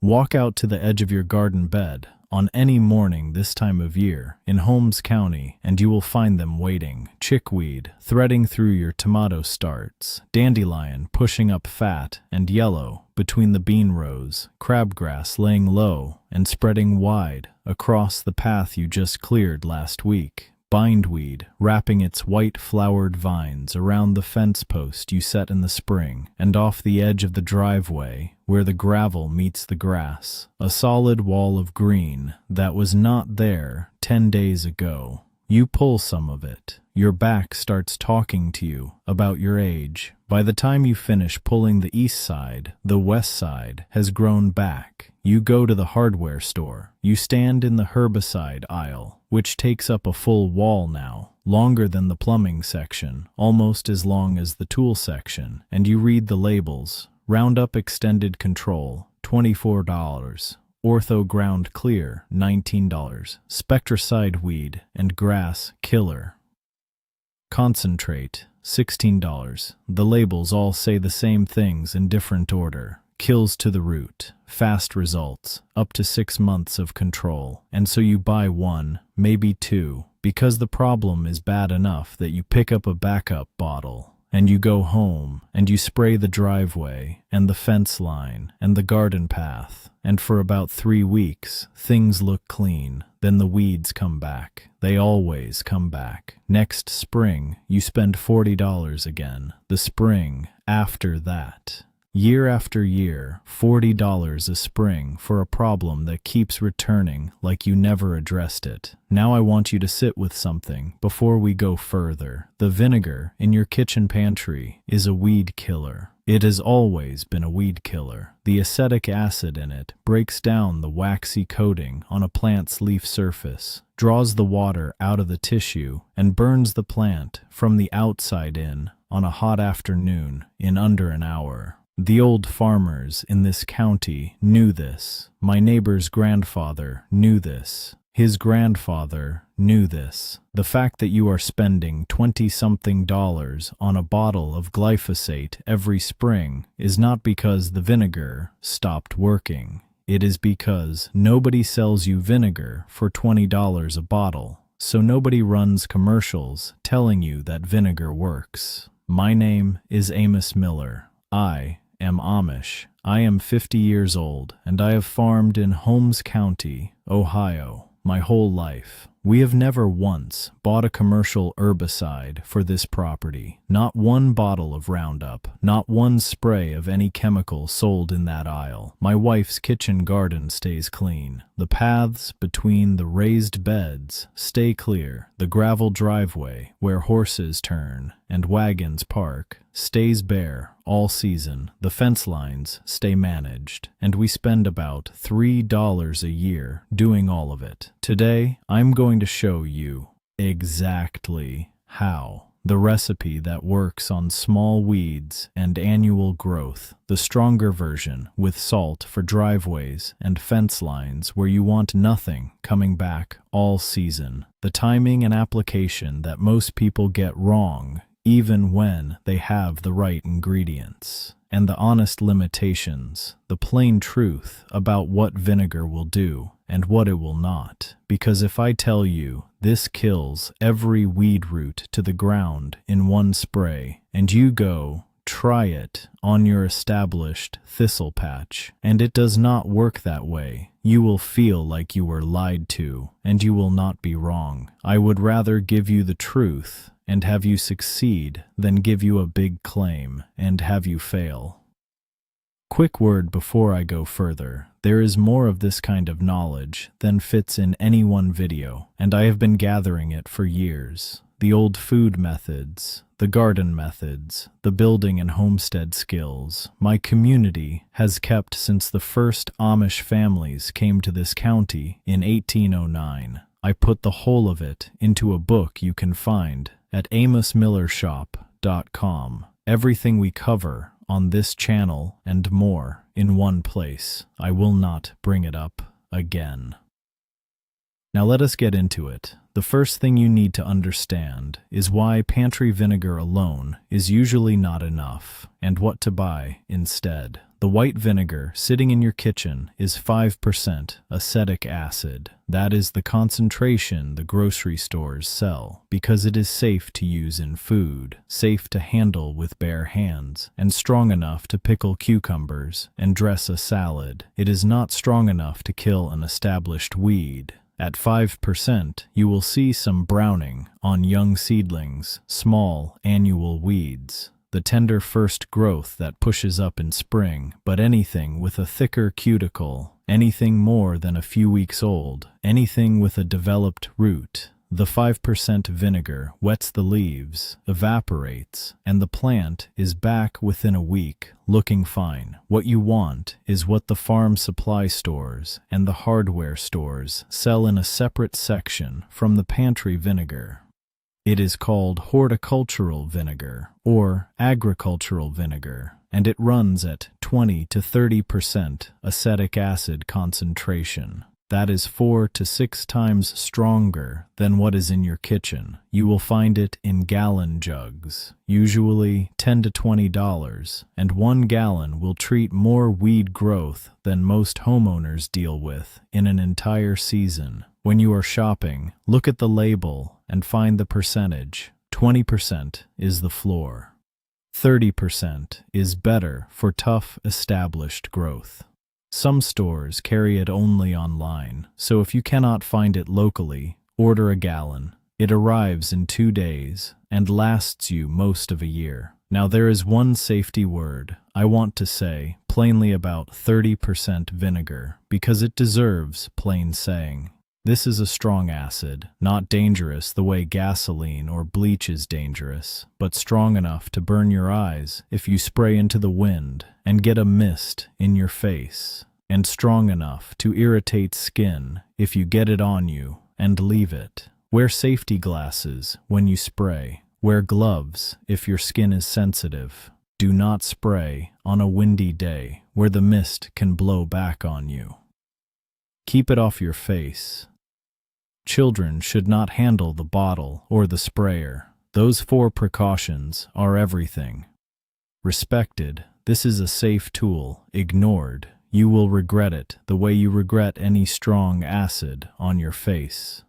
Walk out to the edge of your garden bed on any morning this time of year in Holmes County, and you will find them waiting. Chickweed threading through your tomato starts, dandelion pushing up fat and yellow between the bean rows, crabgrass laying low and spreading wide across the path you just cleared last week, bindweed wrapping its white-flowered vines around the fence post you set in the spring, and off the edge of the driveway where the gravel meets the grass, a solid wall of green that was not there 10 days ago. You pull some of it. Your back starts talking to you about your age. By the time you finish pulling the east side, the west side has grown back. You go to the hardware store. You stand in the herbicide aisle, which takes up a full wall now, longer than the plumbing section, almost as long as the tool section, and you read the labels. Roundup Extended Control, $24. Ortho Ground Clear, $19. Spectracide Weed and Grass Killer Concentrate, $16. The labels all say the same things in different order. Kills to the root, fast results, up to 6 months of control. And so you buy one, maybe two, because the problem is bad enough that you pick up a backup bottle. And you go home, and you spray the driveway, and the fence line, and the garden path, and for about 3 weeks, things look clean. Then the weeds come back. They always come back. Next spring, you spend $40 again. The spring after that. Year after year, $40 a spring for a problem that keeps returning like you never addressed it. Now I want you to sit with something before we go further. The vinegar in your kitchen pantry is a weed killer. It has always been a weed killer. The acetic acid in it breaks down the waxy coating on a plant's leaf surface, draws the water out of the tissue, and burns the plant from the outside in on a hot afternoon in under an hour. The old farmers in this county knew this. My neighbor's grandfather knew this. His grandfather knew this. The fact that you are spending $20-something on a bottle of glyphosate every spring is not because the vinegar stopped working. It is because nobody sells you vinegar for $20 a bottle, so nobody runs commercials telling you that vinegar works. My name is Amos Miller. I am Amish. I am 50 years old, and I have farmed in Holmes County, Ohio, my whole life. We have never once bought a commercial herbicide for this property. Not one bottle of Roundup, not one spray of any chemical sold in that aisle. My wife's kitchen garden stays clean. The paths between the raised beds stay clear. The gravel driveway where horses turn and wagons park stays bare all season. The fence lines stay managed, and we spend about $3 a year doing all of it. Today, I'm going to show you exactly how. The recipe that works on small weeds and annual growth. The stronger version with salt for driveways and fence lines where you want nothing coming back all season. The timing and application that most people get wrong even when they have the right ingredients. And the honest limitations, the plain truth about what vinegar will do and what it will not. Because if I tell you this kills every weed root to the ground in one spray, and you go try it on your established thistle patch, and it does not work that way, you will feel like you were lied to, and you will not be wrong. I would rather give you the truth and have you succeed than give you a big claim and have you fail. Quick word before I go further. There is more of this kind of knowledge than fits in any one video, and I have been gathering it for years. The old food methods, the garden methods, the building and homestead skills my community has kept since the first Amish families came to this county in 1809. I put the whole of it into a book you can find at amosmillershop.com. Everything we cover on this channel and more in one place. I will not bring it up again. Now let us get into it. The first thing you need to understand is why pantry vinegar alone is usually not enough, and what to buy instead. The white vinegar sitting in your kitchen is 5% acetic acid. That is the concentration the grocery stores sell because it is safe to use in food, safe to handle with bare hands, and strong enough to pickle cucumbers and dress a salad. It is not strong enough to kill an established weed. At 5%, you will see some browning on young seedlings, small annual weeds. The tender first growth that pushes up in spring, but anything with a thicker cuticle, anything more than a few weeks old, anything with a developed root. The 5% vinegar wets the leaves, evaporates, and the plant is back within a week, looking fine. What you want is what the farm supply stores and the hardware stores sell in a separate section from the pantry vinegar. It is called horticultural vinegar or agricultural vinegar, and it runs at 20 to 30% acetic acid concentration. That is 4 to 6 times stronger than what is in your kitchen. You will find it in gallon jugs, usually $10 to $20, and 1 gallon will treat more weed growth than most homeowners deal with in an entire season. When you are shopping, look at the label and find the percentage. 20% is the floor. 30% is better for tough, established growth. Some stores carry it only online, so if you cannot find it locally, order a gallon. It arrives in 2 days and lasts you most of a year. Now there is one safety word I want to say plainly about 30% vinegar because it deserves plain saying. This is a strong acid, not dangerous the way gasoline or bleach is dangerous, but strong enough to burn your eyes if you spray into the wind and get a mist in your face, and strong enough to irritate skin if you get it on you and leave it. Wear safety glasses when you spray. Wear gloves if your skin is sensitive. Do not spray on a windy day where the mist can blow back on you. Keep it off your face. Children should not handle the bottle or the sprayer. Those 4 precautions are everything. Respected, this is a safe tool. Ignored, you will regret it the way you regret any strong acid on your face.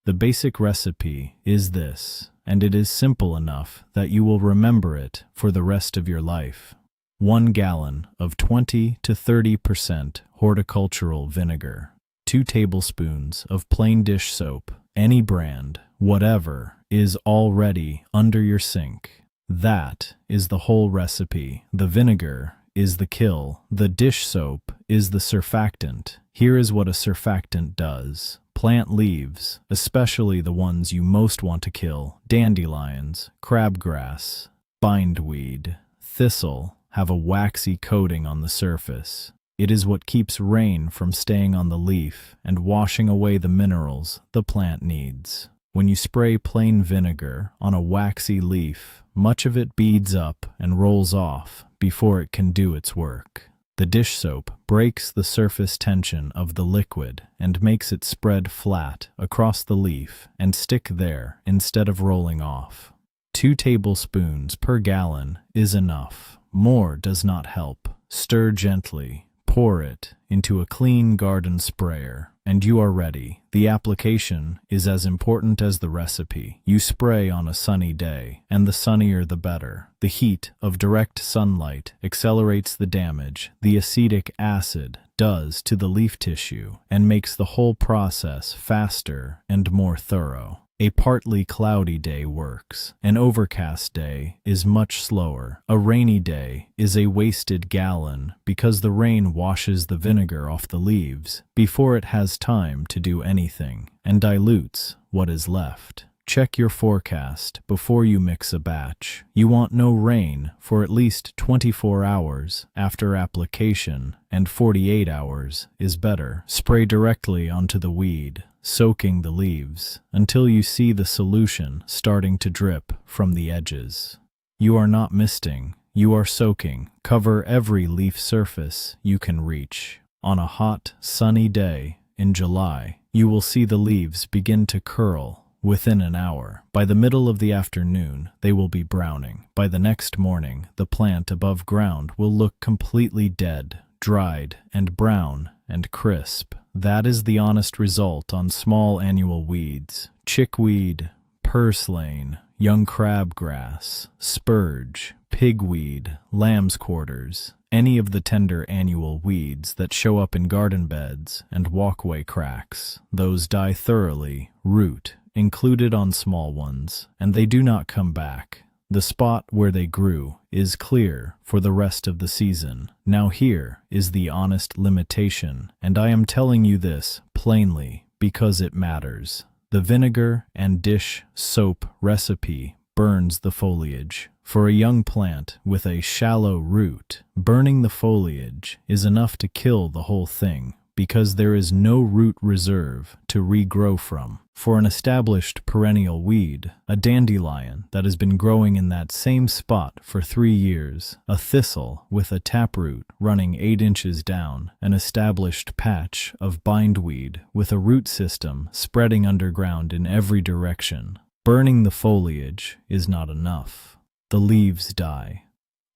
The basic recipe is this, and it is simple enough that you will remember it for the rest of your life. 1 gallon of 20 to 30% horticultural vinegar. 2 tablespoons of plain dish soap, any brand, whatever, is already under your sink. That is the whole recipe. The vinegar is the kill. The dish soap is the surfactant. Here is what a surfactant does. Plant leaves, especially the ones you most want to kill, dandelions, crabgrass, bindweed, thistle, have a waxy coating on the surface. It is what keeps rain from staying on the leaf and washing away the minerals the plant needs. When you spray plain vinegar on a waxy leaf, much of it beads up and rolls off before it can do its work. The dish soap breaks the surface tension of the liquid and makes it spread flat across the leaf and stick there instead of rolling off. 2 tablespoons per gallon is enough. More does not help. Stir gently. Pour it into a clean garden sprayer, and you are ready. The application is as important as the recipe. You spray on a sunny day, and the sunnier the better. The heat of direct sunlight accelerates the damage the acetic acid does to the leaf tissue and makes the whole process faster and more thorough. A partly cloudy day works. An overcast day is much slower. A rainy day is a wasted gallon because the rain washes the vinegar off the leaves before it has time to do anything and dilutes what is left. Check your forecast before you mix a batch. You want no rain for at least 24 hours after application, and 48 hours is better. Spray directly onto the weed, soaking the leaves until you see the solution starting to drip from the edges. You are not misting, you are soaking. Cover every leaf surface you can reach. On a hot, sunny day in July, you will see the leaves begin to curl within an hour. By the middle of the afternoon, they will be browning. By the next morning, the plant above ground will look completely dead, dried, and brown and crisp. That is the honest result on small annual weeds: chickweed, purslane, young crabgrass, spurge, pigweed, lamb's quarters, any of the tender annual weeds that show up in garden beds and walkway cracks. Those die thoroughly, root included on small ones, and they do not come back. The spot where they grew is clear for the rest of the season. Now here is the honest limitation, and I am telling you this plainly because it matters. The vinegar and dish soap recipe burns the foliage. For a young plant with a shallow root, burning the foliage is enough to kill the whole thing, because there is no root reserve to regrow from. For an established perennial weed, a dandelion that has been growing in that same spot for 3 years, a thistle with a taproot running 8 inches down, an established patch of bindweed with a root system spreading underground in every direction, burning the foliage is not enough. The leaves die.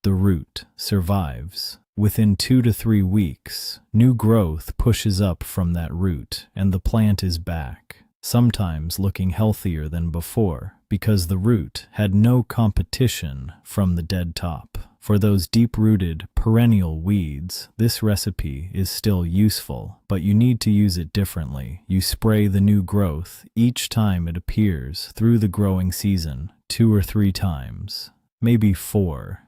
The root survives. Within 2 to 3 weeks, new growth pushes up from that root and the plant is back, sometimes looking healthier than before because the root had no competition from the dead top. For those deep-rooted perennial weeds, this recipe is still useful, but you need to use it differently. You spray the new growth each time it appears through the growing season, 2 or 3 times, maybe 4.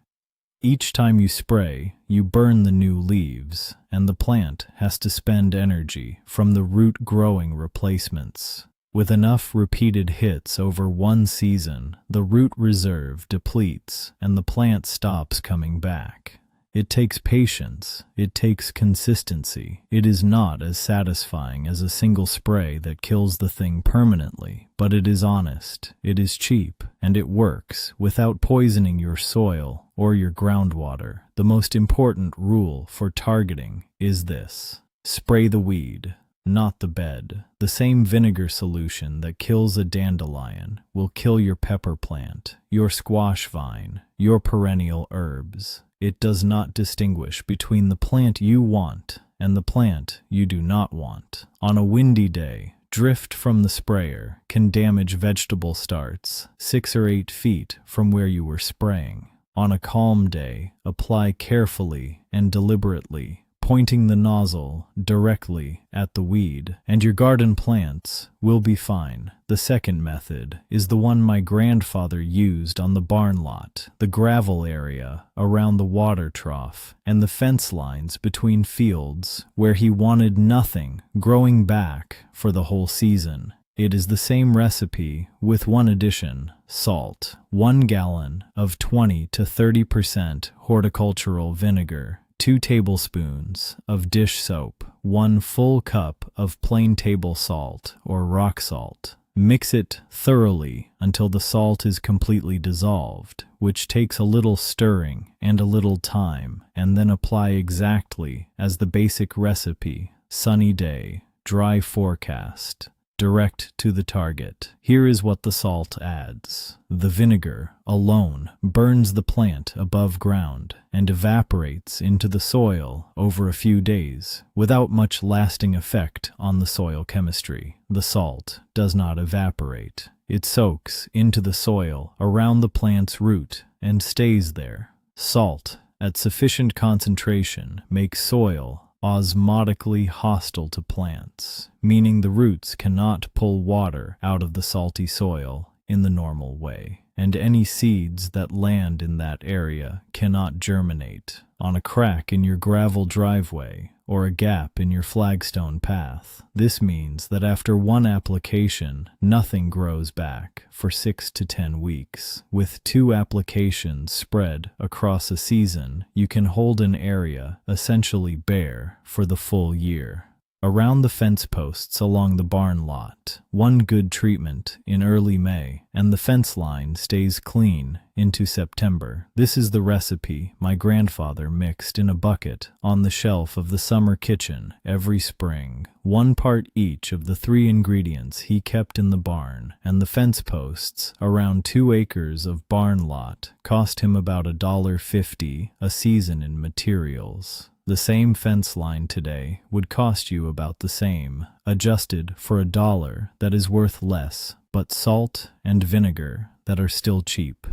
Each time you spray, you burn the new leaves, and the plant has to spend energy from the root-growing replacements. With enough repeated hits over one season, the root reserve depletes, and the plant stops coming back. It takes patience. It takes consistency. It is not as satisfying as a single spray that kills the thing permanently, but it is honest, it is cheap, and it works without poisoning your soil or your groundwater. The most important rule for targeting is this: spray the weed, not the bed. The same vinegar solution that kills a dandelion will kill your pepper plant, your squash vine, your perennial herbs. It does not distinguish between the plant you want and the plant you do not want. On a windy day, drift from the sprayer can damage vegetable starts 6 or 8 feet from where you were spraying. On a calm day, apply carefully and deliberately, pointing the nozzle directly at the weed, and your garden plants will be fine. The second method is the one my grandfather used on the barn lot, the gravel area around the water trough, and the fence lines between fields where he wanted nothing growing back for the whole season. It is the same recipe with one addition: salt. 1 gallon of 20 to 30% horticultural vinegar, 2 tablespoons of dish soap, 1 full cup of plain table salt or rock salt. Mix it thoroughly until the salt is completely dissolved, which takes a little stirring and a little time, and then apply exactly as the basic recipe: sunny day, dry forecast, direct to the target. Here is what the salt adds. The vinegar alone burns the plant above ground and evaporates into the soil over a few days without much lasting effect on the soil chemistry. The salt does not evaporate. It soaks into the soil around the plant's root and stays there. Salt at sufficient concentration makes soil osmotically hostile to plants, meaning the roots cannot pull water out of the salty soil in the normal way, and any seeds that land in that area cannot germinate. On a crack in your gravel driveway or a gap in your flagstone path, this means that after one application, nothing grows back for 6 to 10 weeks. With 2 applications spread across a season, you can hold an area essentially bare for the full year. around the fence posts along the barn lot. One good treatment in early May, and the fence line stays clean into September. This is the recipe my grandfather mixed in a bucket on the shelf of the summer kitchen every spring. 1 part each of the 3 ingredients he kept in the barn, and the fence posts around 2 acres of barn lot cost him about $1.50 a season in materials. The same fence line today would cost you about the same, adjusted for $1 that is worth less, but salt and vinegar that are still cheap.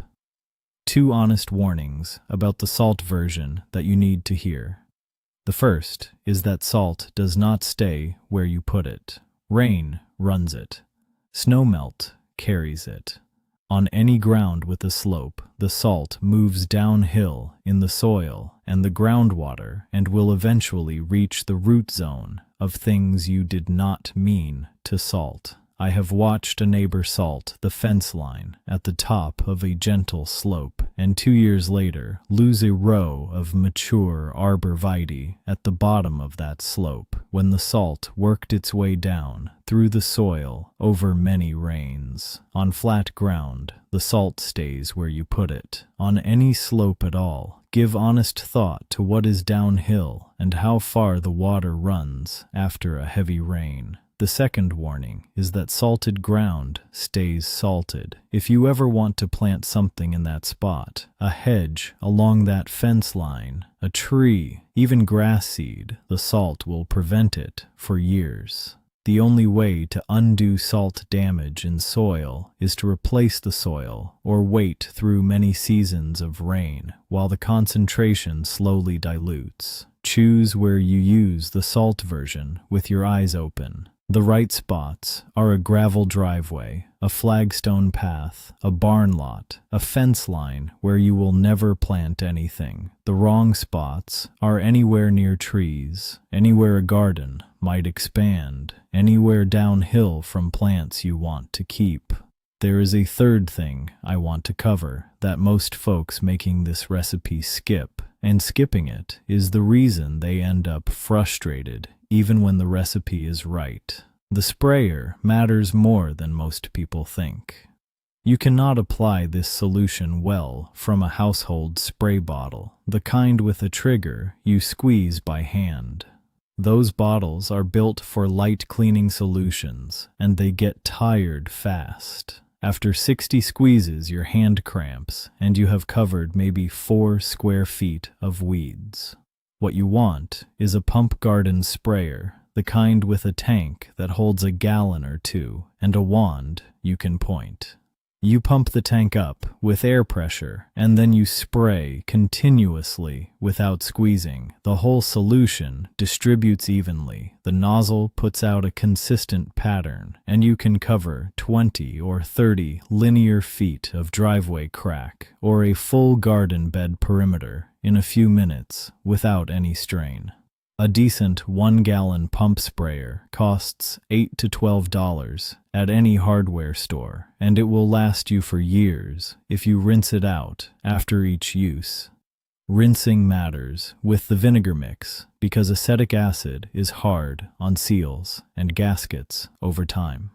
2 honest warnings about the salt version that you need to hear. The first is that salt does not stay where you put it. Rain runs it. Snowmelt carries it. On any ground with a slope, the salt moves downhill in the soil and the groundwater and will eventually reach the root zone of things you did not mean to salt. I have watched a neighbor salt the fence line at the top of a gentle slope, and 2 years later lose a row of mature arborvitae at the bottom of that slope when the salt worked its way down through the soil over many rains. On flat ground, the salt stays where you put it. On any slope at all, give honest thought to what is downhill and how far the water runs after a heavy rain. The second warning is that salted ground stays salted. If you ever want to plant something in that spot, a hedge along that fence line, a tree, even grass seed, the salt will prevent it for years. The only way to undo salt damage in soil is to replace the soil or wait through many seasons of rain while the concentration slowly dilutes. Choose where you use the salt version with your eyes open. The right spots are a gravel driveway, a flagstone path, a barn lot, a fence line where you will never plant anything. The wrong spots are anywhere near trees, anywhere a garden might expand, anywhere downhill from plants you want to keep. There is a third thing I want to cover that most folks making this recipe skip, and skipping it is the reason they end up frustrated even when the recipe is right. The sprayer matters more than most people think. You cannot apply this solution well from a household spray bottle, the kind with a trigger you squeeze by hand. Those bottles are built for light cleaning solutions, and they get tired fast. After 60 squeezes, your hand cramps, and you have covered maybe 4 square feet of weeds. What you want is a pump garden sprayer, the kind with a tank that holds a gallon or 2 and a wand you can point. You pump the tank up with air pressure, and then you spray continuously without squeezing. The whole solution distributes evenly. The nozzle puts out a consistent pattern, and you can cover 20 or 30 linear feet of driveway crack or a full garden bed perimeter in a few minutes without any strain. A decent 1-gallon pump sprayer costs $8 to $12 at any hardware store, and it will last you for years if you rinse it out after each use. Rinsing matters with the vinegar mix because acetic acid is hard on seals and gaskets over time.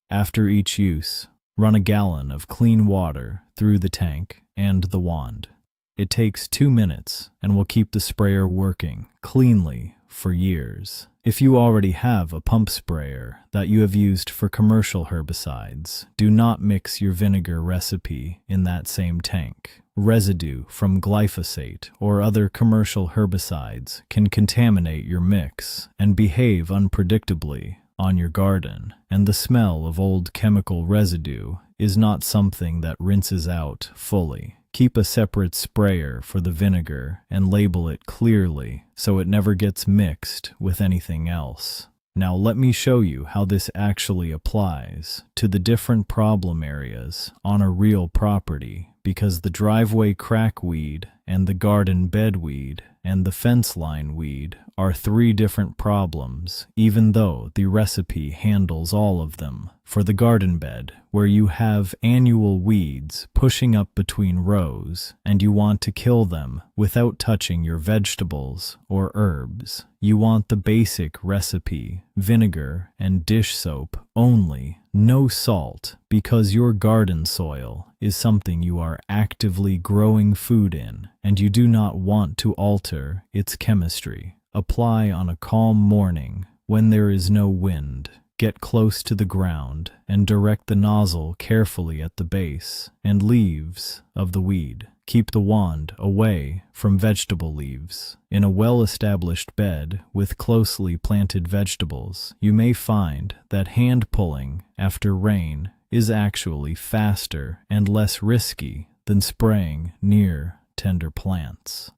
After each use, run a gallon of clean water through the tank and the wand. It takes 2 minutes and will keep the sprayer working cleanly for years. If you already have a pump sprayer that you have used for commercial herbicides, do not mix your vinegar recipe in that same tank. Residue from glyphosate or other commercial herbicides can contaminate your mix and behave unpredictably on your garden, and the smell of old chemical residue is not something that rinses out fully. Keep a separate sprayer for the vinegar and label it clearly so it never gets mixed with anything else. Now let me show you how this actually applies to the different problem areas on a real property because the driveway crackweed and the garden bedweed and the fence line weed are three different problems, even though the recipe handles all of them. For the garden bed, where you have annual weeds pushing up between rows and you want to kill them without touching your vegetables or herbs, you want the basic recipe, vinegar and dish soap only, no salt, because your garden soil is something you are actively growing food in, and you do not want to alter its chemistry. Apply on a calm morning when there is no wind. Get close to the ground and direct the nozzle carefully at the base and leaves of the weed. Keep the wand away from vegetable leaves. In a well-established bed with closely planted vegetables, you may find that hand pulling after rain is actually faster and less risky than spraying near tender plants.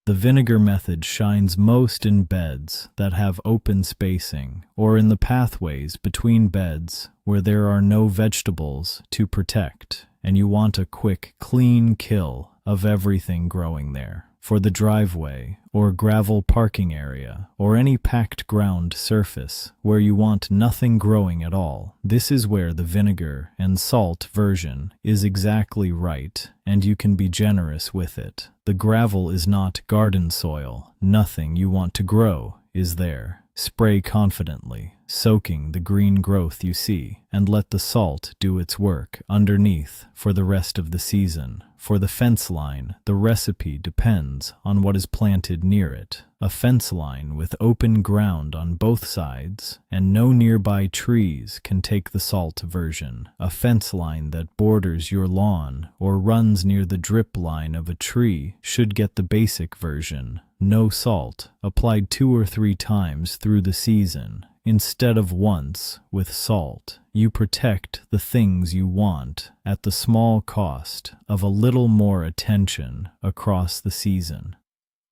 The vinegar method shines most in beds that have open spacing or in the pathways between beds where there are no vegetables to protect, and you want a quick, clean kill of everything growing there. For the driveway or gravel parking area or any packed ground surface where you want nothing growing at all, this is where the vinegar and salt version is exactly right, and you can be generous with it. The gravel is not garden soil. Nothing you want to grow is there. Spray confidently, soaking the green growth you see, and let the salt do its work underneath for the rest of the season. For the fence line, the recipe depends on what is planted near it. A fence line with open ground on both sides and no nearby trees can take the salt version. A fence line that borders your lawn or runs near the drip line of a tree should get the basic version. No salt, applied 2 or 3 times through the season. Instead of once with salt, you protect the things you want at the small cost of a little more attention across the season.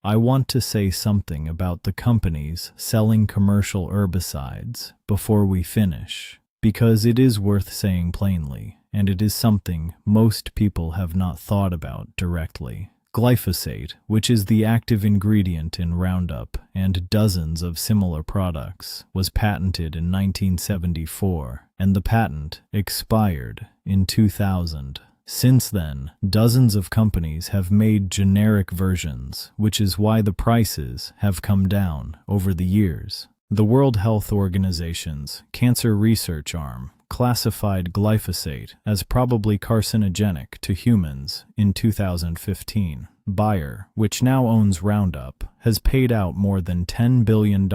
I want to say something about the companies selling commercial herbicides before we finish, because it is worth saying plainly, and it is something most people have not thought about directly. Glyphosate, which is the active ingredient in Roundup and dozens of similar products, was patented in 1974, and the patent expired in 2000. Since then, dozens of companies have made generic versions, which is why the prices have come down over the years. The World Health Organization's Cancer Research Arm classified glyphosate as probably carcinogenic to humans in 2015. Bayer, which now owns Roundup, has paid out more than $10 billion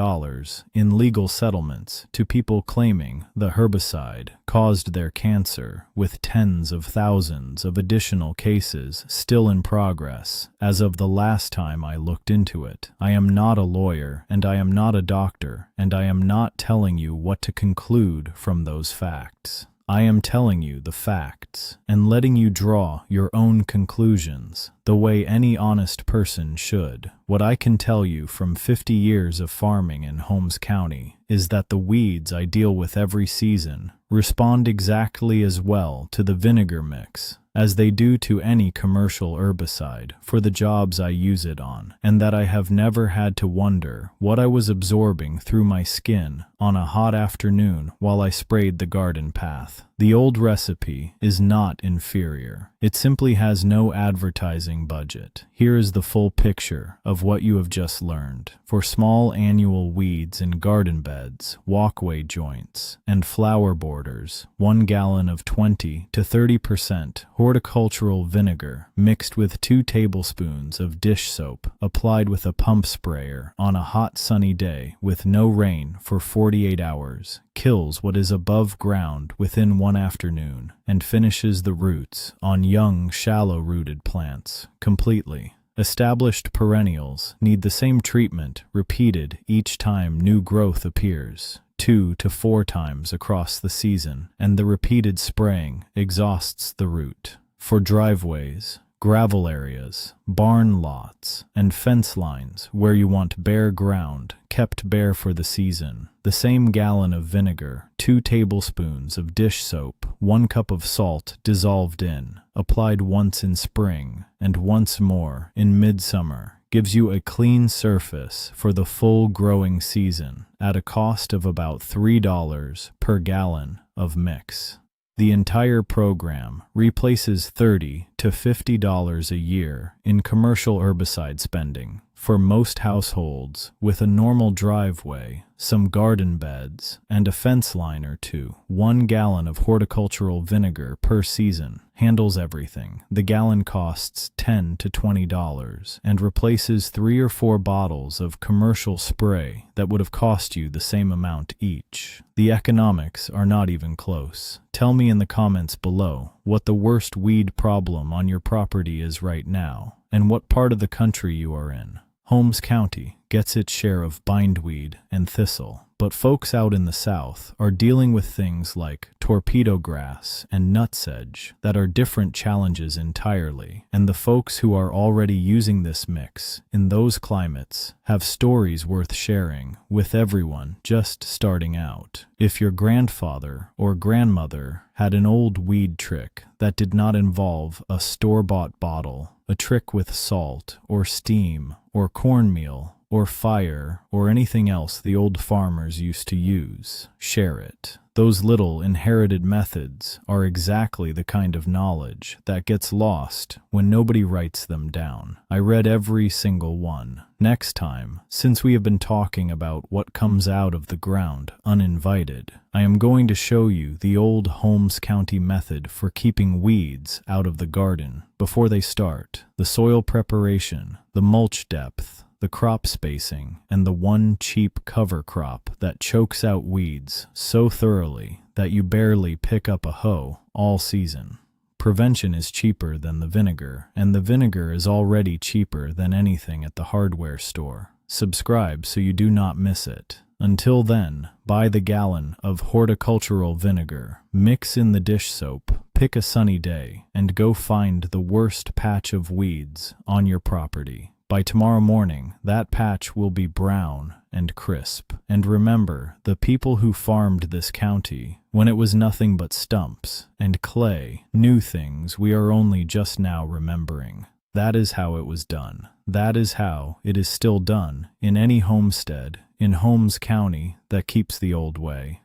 in legal settlements to people claiming the herbicide caused their cancer, with tens of thousands of additional cases still in progress as of the last time I looked into it. I am not a lawyer, and I am not a doctor, and I am not telling you what to conclude from those facts. I am telling you the facts and letting you draw your own conclusions the way any honest person should. What I can tell you from 50 years of farming in Holmes County is that the weeds I deal with every season respond exactly as well to the vinegar mix as they do to any commercial herbicide for the jobs I use it on, and that I have never had to wonder what I was absorbing through my skin on a hot afternoon while I sprayed the garden path. The old recipe is not inferior. It simply has no advertising budget. Here is the full picture of what you have just learned. For small annual weeds in garden beds, walkway joints, and flower borders, 1 gallon of 20 to 30% horticultural vinegar mixed with 2 tablespoons of dish soap applied with a pump sprayer on a hot sunny day with no rain for 48 hours kills what is above ground within 1 afternoon and finishes the roots on young, shallow-rooted plants completely. Established perennials need the same treatment repeated each time new growth appears, 2 to 4 times across the season, and the repeated spraying exhausts the root. For driveways, gravel areas, barn lots, and fence lines where you want bare ground, kept bare for the season. The same gallon of vinegar, 2 tablespoons of dish soap, 1 cup of salt dissolved in, applied once in spring and once more in midsummer, gives you a clean surface for the full growing season at a cost of about $3 per gallon of mix. The entire program replaces $30 to $50 a year in commercial herbicide spending for most households with a normal driveway, some garden beds, and a fence line or two. 1 gallon of horticultural vinegar per season handles everything. The gallon costs $10 to $20 and replaces 3 or 4 bottles of commercial spray that would have cost you the same amount each. The economics are not even close. Tell me in the comments below what the worst weed problem on your property is right now and what part of the country you are in. Holmes County gets its share of bindweed and thistle, but folks out in the south are dealing with things like torpedo grass and nutsedge that are different challenges entirely, and the folks who are already using this mix in those climates have stories worth sharing with everyone just starting out. If your grandfather or grandmother had an old weed trick that did not involve a store-bought bottle, a trick with salt or steam or cornmeal or fire or anything else the old farmers used to use, share it. Those little inherited methods are exactly the kind of knowledge that gets lost when nobody writes them down. I read every single one. Next time, since we have been talking about what comes out of the ground uninvited, I am going to show you the old Holmes County method for keeping weeds out of the garden before they start, the soil preparation, the mulch depth, the crop spacing, and the one cheap cover crop that chokes out weeds so thoroughly that you barely pick up a hoe all season. Prevention is cheaper than the vinegar, and the vinegar is already cheaper than anything at the hardware store. Subscribe so you do not miss it. Until then, buy the gallon of horticultural vinegar, mix in the dish soap, pick a sunny day, and go find the worst patch of weeds on your property. By tomorrow morning, that patch will be brown and crisp. And remember, the people who farmed this county, when it was nothing but stumps and clay, knew things we are only just now remembering. That is how it was done. That is how it is still done in any homestead in Holmes County that keeps the old way.